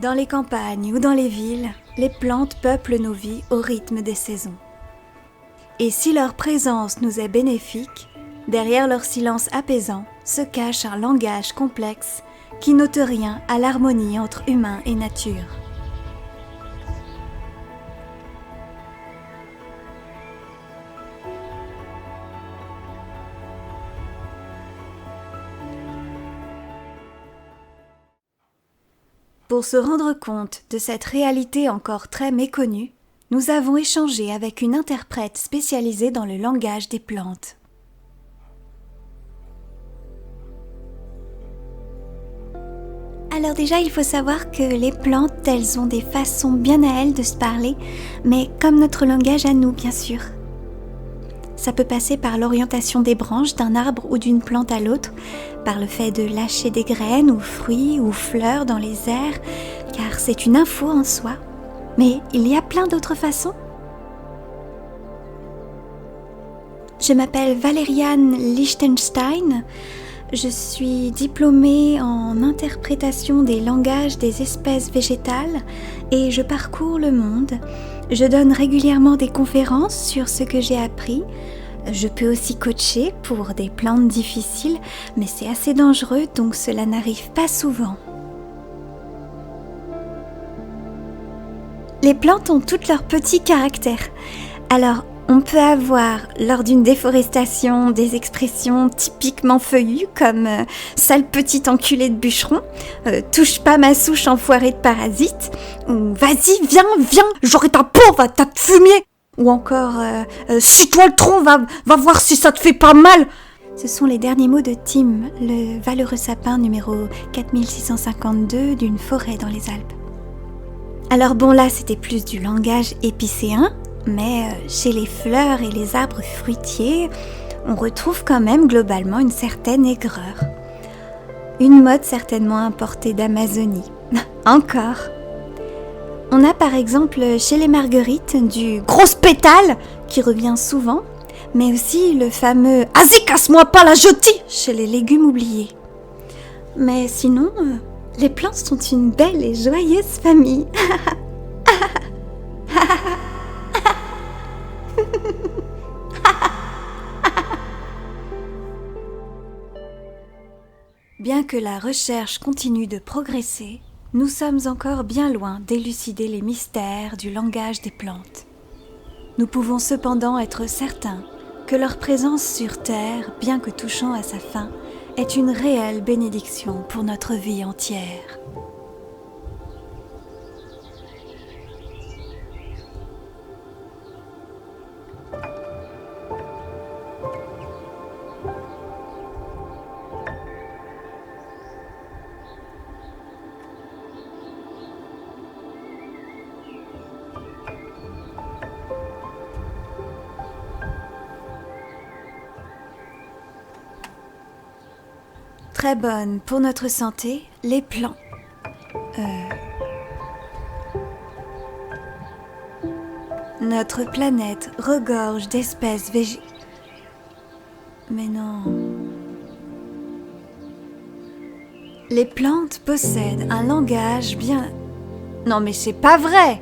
Dans les campagnes ou dans les villes, les plantes peuplent nos vies au rythme des saisons. Et si leur présence nous est bénéfique, derrière leur silence apaisant se cache un langage complexe qui n'ôte rien à l'harmonie entre humain et nature. Pour se rendre compte de cette réalité encore très méconnue, nous avons échangé avec une interprète spécialisée dans le langage des plantes. Alors déjà, il faut savoir que les plantes, elles ont des façons bien à elles de se parler, mais comme notre langage à nous, bien sûr. Ça peut passer par l'orientation des branches d'un arbre ou d'une plante à l'autre, par le fait de lâcher des graines ou fruits ou fleurs dans les airs, car c'est une info en soi. Mais il y a plein d'autres façons. Je m'appelle Valériane Lichtenstein. Je suis diplômée en interprétation des langages des espèces végétales et je parcours le monde. Je donne régulièrement des conférences sur ce que j'ai appris. Je peux aussi coacher pour des plantes difficiles, mais c'est assez dangereux donc cela n'arrive pas souvent. Les plantes ont toutes leurs petits caractères. Alors, on peut avoir, lors d'une déforestation, des expressions typiquement feuillues comme « sale petit enculé de bûcheron »,« touche pas ma souche enfoirée de parasites » ou « vas-y, viens, j'aurai ta peau, va t'as te fumier » ou encore « scie-toi le tronc, va voir si ça te fait pas mal ». Ce sont les derniers mots de Tim, le valeureux sapin numéro 4652 d'une forêt dans les Alpes. Alors bon, là c'était plus du langage épicéen, mais chez les fleurs et les arbres fruitiers, on retrouve quand même globalement une certaine aigreur. Une mode certainement importée d'Amazonie. Encore. On a par exemple chez les marguerites du grosse pétale qui revient souvent, mais aussi le fameux « Vas-y, casse-moi pas la jotie » chez les légumes oubliés. Mais sinon, les plantes sont une belle et joyeuse famille. Bien que la recherche continue de progresser, nous sommes encore bien loin d'élucider les mystères du langage des plantes. Nous pouvons cependant être certains que leur présence sur Terre, bien que touchant à sa fin, est une réelle bénédiction pour notre vie entière. Très bonnes pour notre santé, les plantes. Notre planète regorge d'espèces végétales. Mais non. Les plantes possèdent un langage bien... Non mais c'est pas vrai!